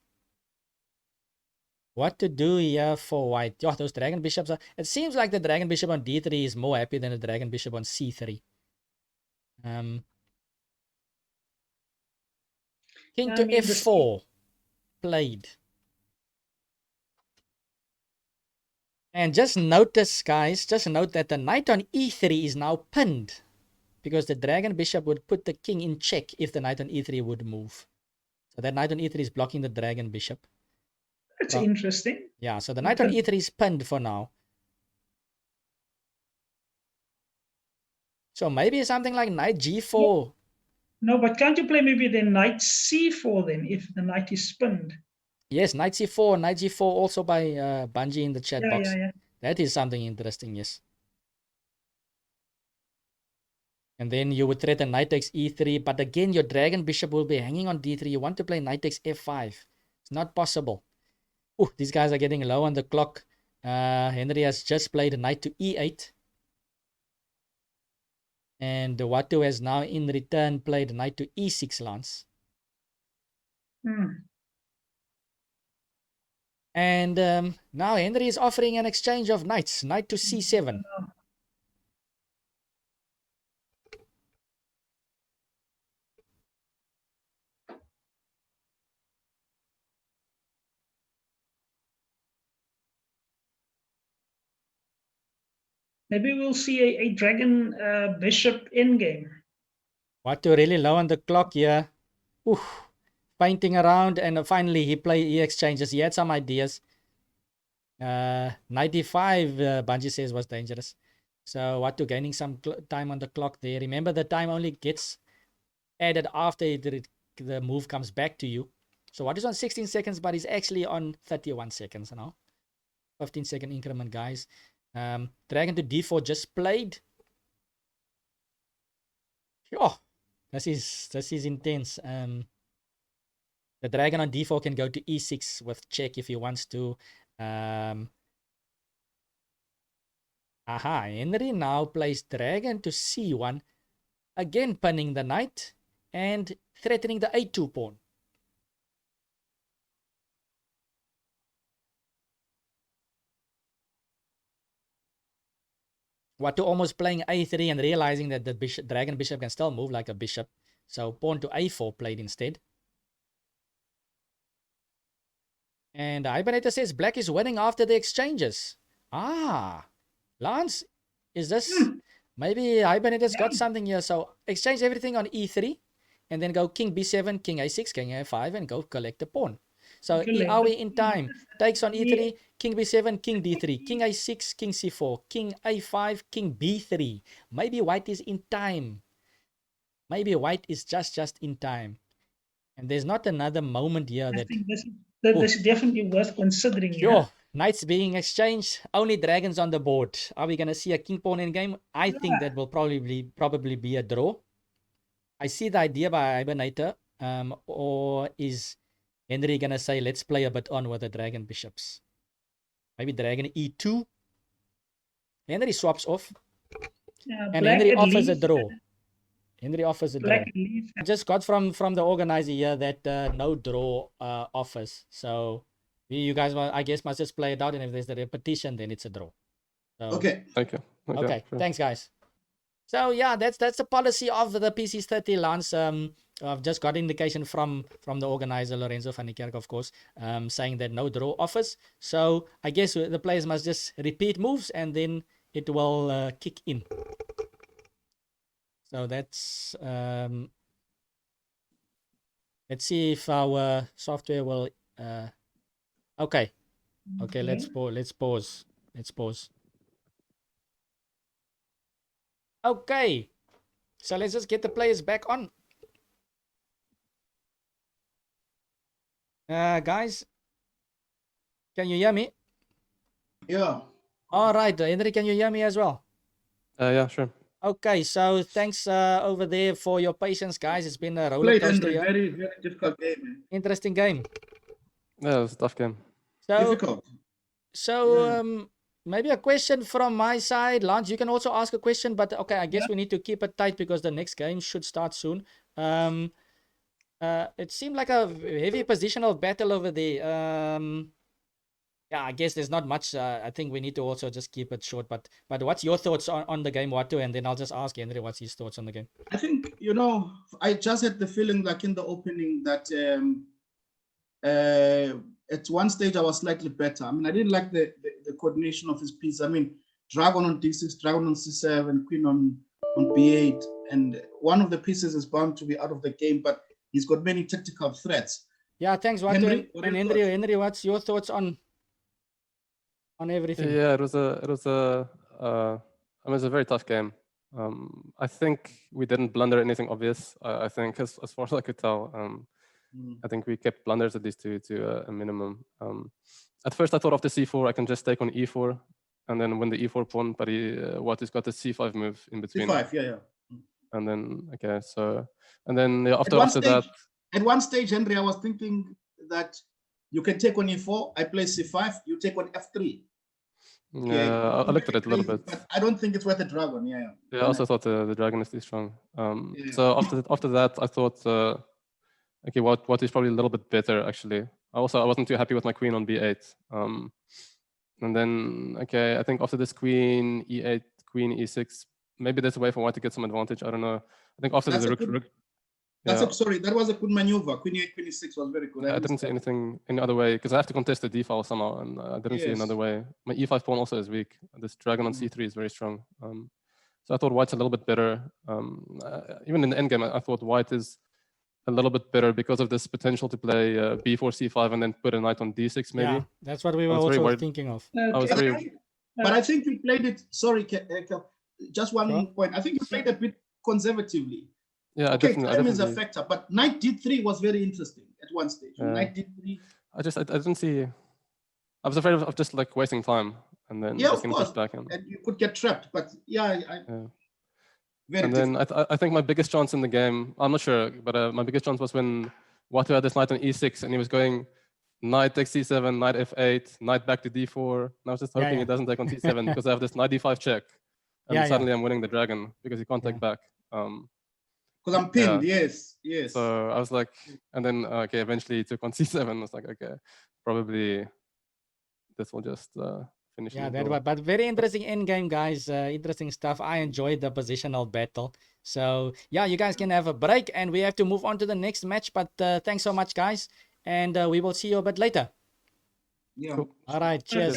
What to do here for white? Oh, those dragon bishops are... It seems like the dragon bishop on d3 is more happy than the dragon bishop on c3. King to f4 played. And just notice, guys, just note that the knight on e3 is now pinned, because the dragon bishop would put the king in check if the knight on e3 would move. So that knight on e3 is blocking the dragon bishop. That's interesting. Yeah, so the knight on e3 is pinned for now. So maybe something like knight g4. No, but can't you play maybe the knight c4 then, if the knight is pinned? Yes, knight c4, knight g4 also by Bungie in the chat box. Yeah. That is something interesting, yes. And then you would threaten knight takes e3, but again, your dragon bishop will be hanging on d3. You want to play knight takes f5. It's not possible. Oh, these guys are getting low on the clock. Henry has just played knight to e8. And Watu has now in return played knight to e6, Lance. And now Henry is offering an exchange of knights. Knight to c7. Maybe we'll see a dragon bishop endgame. Watu really low on the clock here. Oof. Painting around, and finally he exchanges. He had some ideas. 95, Bungie says, was dangerous. So Watu gaining some time on the clock there. Remember, the time only gets added after the move comes back to you. So Watu's on 16 seconds, but he's actually on 31 seconds now. 15-second increment, guys. Dragon to d4 just played. Oh, this is intense. The dragon on d4 can go to e6 with check if he wants to. Henry now plays dragon to c1, again pinning the knight and threatening the a2 pawn. Watu almost playing a3 and realizing that the dragon bishop can still move like a bishop. So pawn to a4 played instead. And Hibernator says black is winning after the exchanges. Lance, is this... Maybe Hibernator's got something here. So exchange everything on e3 and then go king b7, king a6, king a5 and go collect the pawn. So are we in time? Takes on e3, king b7, king d3, king a6, king c4, king a5, king b3. Maybe white is in time. Maybe white is just in time. And there's not another moment here I think this is definitely worth considering. Sure. Knights being exchanged, only dragons on the board. Are we going to see a king pawn in game? I think that will probably be a draw. I see the idea by Hibernator. Or is Henry going to say, let's play a bit on with the dragon bishops? Maybe dragon e2. Henry swaps off. And Henry offers a draw. Henry offers a draw. I just got from the organizer here that no draw offers. So you guys, I guess, must just play it out. And if there's a repetition, then it's a draw. So, Okay. Thank you. Okay. Sure. Thanks, guys. So yeah, that's the policy of the PCs 30, Lance. I've just got indication from the organizer, Lorenzo van der Kerk, of course, saying that no draw offers. So I guess the players must just repeat moves and then it will kick in. So that's let's see if our software will okay. Let's pause. Okay, so let's just get the players back on. Guys, can you hear me? Yeah. All right, Henry, can you hear me as well? Yeah, sure. Okay, so thanks over there for your patience, guys. It's been a roller Played coaster Henry. here. Very, very difficult game. Man. Interesting game. Yeah, it was a tough game. So, Difficult. so Yeah. maybe a question from my side, Lance. You can also ask a question, but okay, I guess we need to keep it tight because the next game should start soon. It seemed like a heavy positional battle over there. Yeah, I guess there's not much. I think we need to also just keep it short. But what's your thoughts on the game, Watu? And then I'll just ask Henry what's his thoughts on the game. I think, you know, I just had the feeling like in the opening that at one stage I was slightly better. I mean, I didn't like the coordination of his piece. I mean, Dragon on D6, Dragon on C7, Queen on B8. And one of the pieces is bound to be out of the game, but he's got many tactical threats. Yeah, thanks, Watu. Henry, what and are your Henry, thoughts? Henry, what's your thoughts on everything? Yeah, it was a very tough game. I think we didn't blunder anything obvious. I think as far as I could tell, I think we kept blunders at least to a minimum. At first, I thought after C4, I can just take on E4 and then win the E4 pawn, but Watu's got the C5 move in between. C5, yeah. And then, okay, so, and then yeah, after stage, that. At one stage, Henry, I was thinking that you can take on E4, I play C5, you take on F3. Yeah, I looked at it a little bit. But I don't think it's worth a dragon. Yeah. I also thought the dragon is too strong. So after that, I thought, okay, what is probably a little bit better actually. I wasn't too happy with my queen on B8. And then, okay, I think after this queen E8, queen E6, maybe there's a way for White to get some advantage. I don't know. I think after the rook. Sorry, that was a good maneuver. Queen E8, queen E6 was very good. I didn't see any other way because I have to contest the d file somehow, and I didn't see another way. My E5 pawn also is weak. This dragon on C3 is very strong. So I thought White's a little bit better. Even in the endgame, I thought White is a little bit better because of this potential to play B4, C5, and then put a knight on D6 maybe. Yeah, that's what we were also thinking of. I was very... But I think you played it, sorry, just one point. I think you played a bit conservatively. Yeah, okay, time is a factor, but knight d3 was very interesting at one stage. Knight d3. I didn't see. I was afraid of just like wasting time and then of course. Back in. And you could get trapped. But and then I think my biggest chance in the game, I'm not sure, but my biggest chance was when Watu had this knight on e6 and he was going knight takes c7, knight f8, knight back to d4. And I was just hoping it doesn't take on c7 because I have this knight d5 check, and suddenly I'm winning the dragon because he can't take back. Because I'm pinned, yes. So I was like, and then okay, eventually he took on c7. I was like, okay, probably this will just finish. Yeah, but very interesting endgame, guys. Interesting stuff. I enjoyed the positional battle. So yeah, you guys can have a break, and we have to move on to the next match. But thanks so much, guys, and we will see you a bit later. Yeah. Cool. All right, cheers.